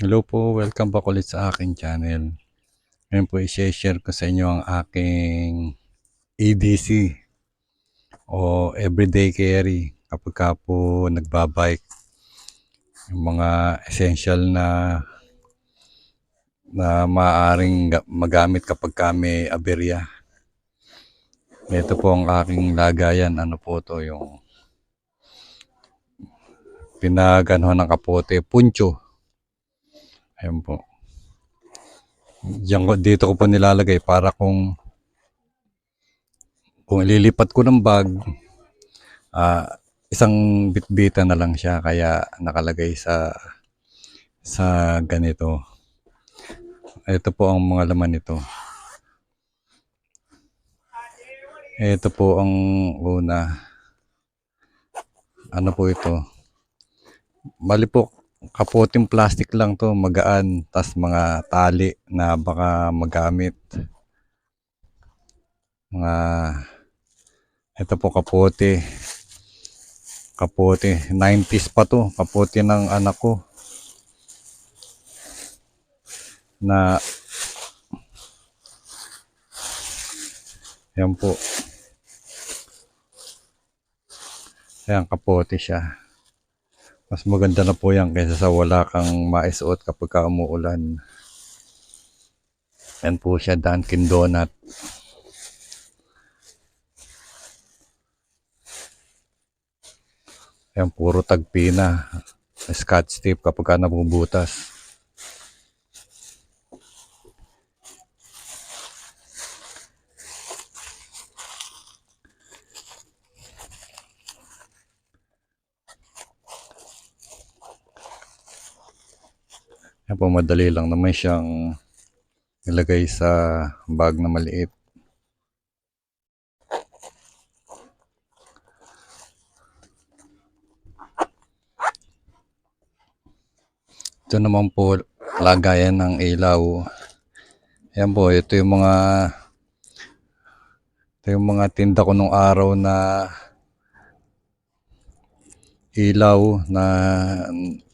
Hello po, welcome back ulit sa aking channel. Ngayon po i-share ko sa inyo ang aking EDC o everyday carry kapag ka po nagbabike. Yung mga essential na maaaring magamit kapag ka may aberya. Ito po ang aking lagayan. Ano po to, yung pinaganohan ng kapote, puncho. Ayun po. Dito ko po nilalagay para kung ililipat ko ng bag, isang bitbita na lang siya, kaya nakalagay sa ganito. Ito po ang mga laman nito. Ito po ang una. Ano po ito? Bali po, kapoting plastic lang to, magaan, tas mga tali na baka magamit. Mga ito po kapote. Kapote, 90s pa to. Kapote ng anak ko. Na yan po. Ayan, kapote siya. Mas maganda na po yan kaysa sa wala kang maisuot kapag ka umuulan. Yan po siya, Dunkin Donut. Yan, puro tagpina. Scotch tape kapag ka nabubutas. Yan po, madali lang naman siyang ilagay sa bag na maliit. Ito naman po, lagayan ng ilaw. Yan po, ito yung mga tinda ko nung araw na ilaw na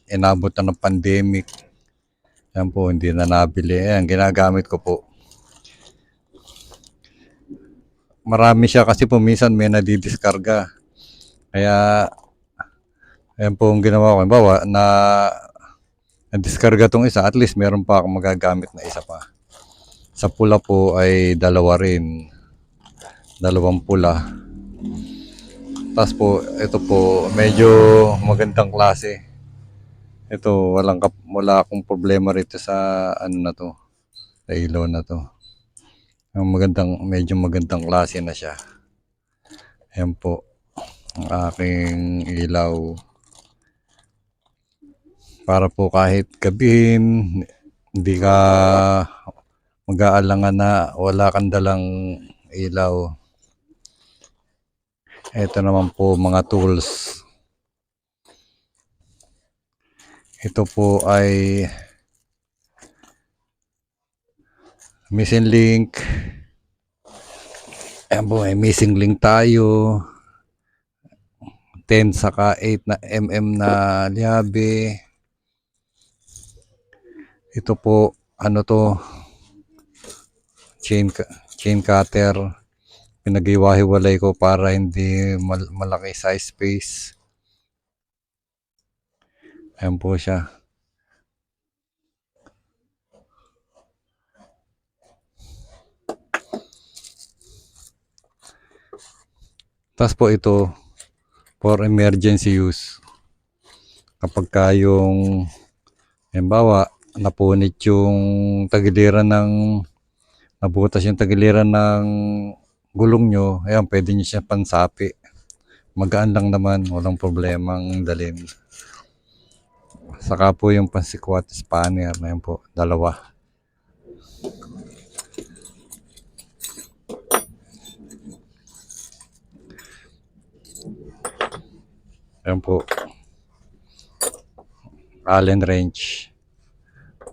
inabot na ng pandemic. Yan po, hindi na nabili. Ayan, ginagamit ko po. Marami siya kasi po minsan may nadidiskarga. Kaya, ayan po ang ginawa ko. Bawa, na-diskarga tong isa, at least meron pa akong magagamit na isa pa. Sa pula po ay dalawa rin. Dalawang pula. Tapos po, ito po, medyo magandang klase. Ito, wala akong problema rito sa ano na to, sa ilaw na to. Medyo magandang klase na siya. Ayan po, ang aking ilaw. Para po kahit gabihin, hindi ka mag-aalangan na wala kang dalang ilaw. Ito naman po mga tools. Ito po ay missing link. Ayan po, may missing link tayo. 10 saka 8 na na liabe. Ito po, ano to, chain cutter. Pinag-iwahiwalay ko para hindi malaki size space. Ayan po siya. Tapos po ito, for emergency use. Kapag ka yung, halimbawa, napunit yung tagiliran nabutas yung tagiliran ng gulong nyo, ayan, pwede nyo siya pansapi. Magaan lang naman, walang problemang dalhin. Saka po yung pansikwat spanner, ayan po, dalawa. Ayan po, Allen wrench.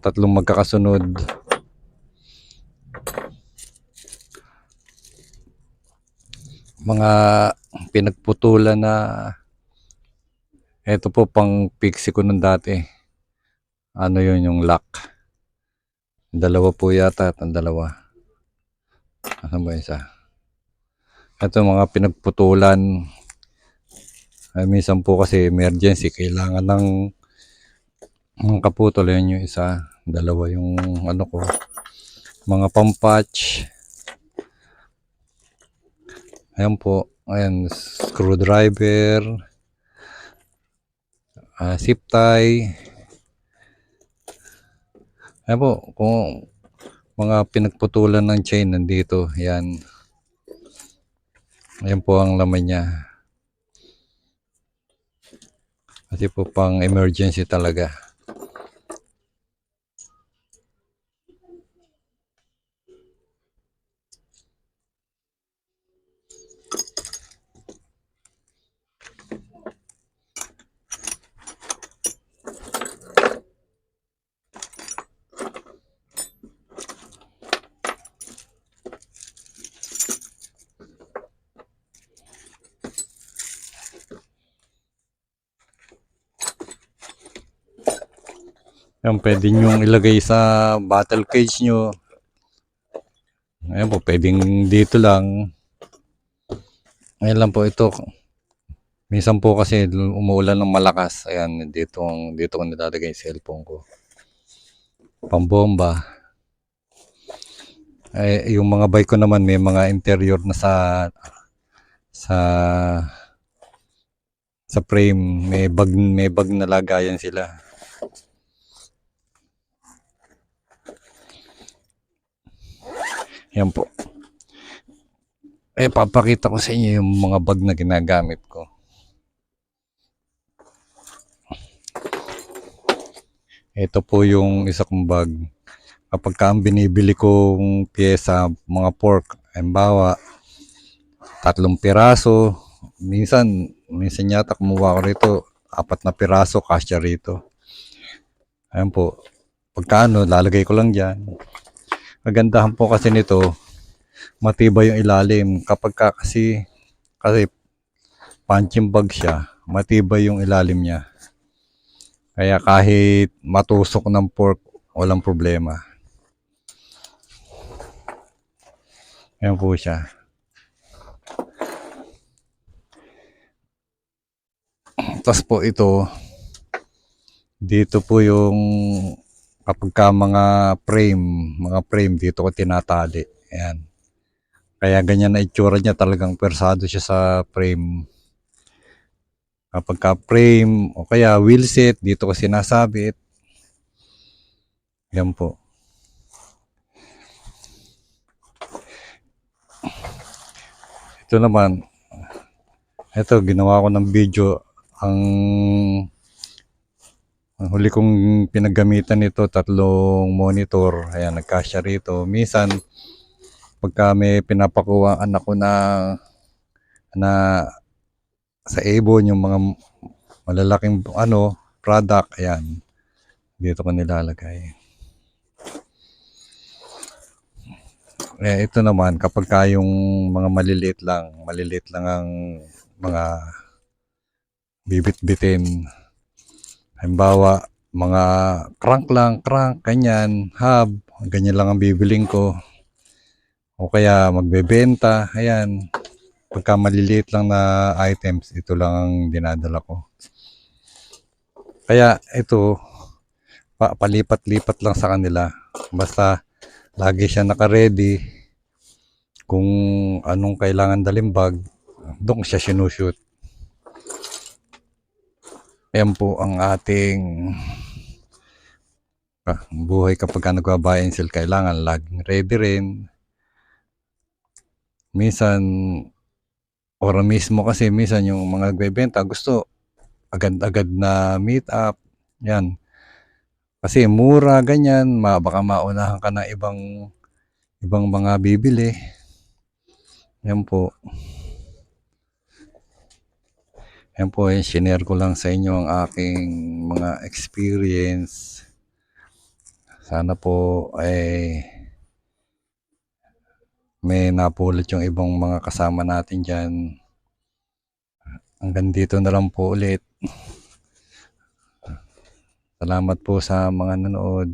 Tatlong magkakasunod. Mga pinagputulan na, ito po pang pixie ko nung dati. ano yun, yung lock. Dalawa po yata at ang dalawa. Ano ba isa? Ito mga pinagputulan. Ay, minsan po kasi emergency, kailangan ng kaputol. Yan yung isa. Dalawa yung ano ko. Mga pampatch. Ayan po. Ayan, screwdriver. Zip tie. Ayan po, kung mga pinagputulan ng chain nandito. Ayan. Ayan po ang laman niya. Kasi po pang emergency talaga. Ayan, pwede nyo ilagay sa battle cage nyo. Ayan po, pwedeng dito lang. Ayan lang po ito. Minsan po kasi umuulan ng malakas. Ayan, dito ko nilalagay yung cellphone ko. Pambomba. Ay, yung mga bike ko naman may mga interior na sa frame. May bag na lagayan sila. Ayan po. Papakita ko sa inyo yung mga bag na ginagamit ko. Ito po yung isa kong bag. Kapag ang binibili kong pyesa, mga pork, halimbawa, 3 piraso. Minsan yata kumuha ko rito, 4 na piraso, kasya rito. Ayan po. Pagkaano, lalagay ko lang dyan. Magandahan po kasi nito, matibay yung ilalim. Kasi punching bag siya, matibay yung ilalim niya. Kaya kahit matusok ng pork, walang problema. Ayan po siya. Tapos po ito, dito po yung kapag ka mga frame dito ko tinatali. Ayan. Kaya ganyan na itsura niya, talagang persado siya sa frame. Kapag ka frame o kaya wheel set, dito ko sinasabit. Yan po. Ito naman, ito ginawa ko ng video. Ang huli kong pinaggamitan nito, 3 monitor. Ayan, nagkasya rito. Minsan, pagka may pinapakuha anak ko na sa Avon, yung mga malalaking product, ayan, dito ko nilalagay. Ito naman, kapag yung mga maliliit lang ang mga bibit-bitin. Halimbawa, mga crank, ganyan, hub, ganyan lang ang bibiling ko. O kaya magbebenta, ayan. Pagka maliliit lang na items, ito lang ang dinadala ko. Kaya ito, palipat-lipat lang sa kanila. Basta lagi siya naka-ready. Kung anong kailangan dalimbag, doon siya sinushoot. Ayan po ang ating buhay kapag nagbabuy and sell. Kailangan laging ready rin. Minsan, ora mismo kasi minsan yung mga nagbebenta gusto agad-agad na meet up. Yan. Kasi mura, ganyan. Baka maunahan ka na ibang mga bibili. Yan po. Yan po, share ko lang sa inyo ang aking mga experience. Sana po ay may napulot yung ibang mga kasama natin dyan. Hanggang dito na lang po ulit. Salamat po sa mga nanood.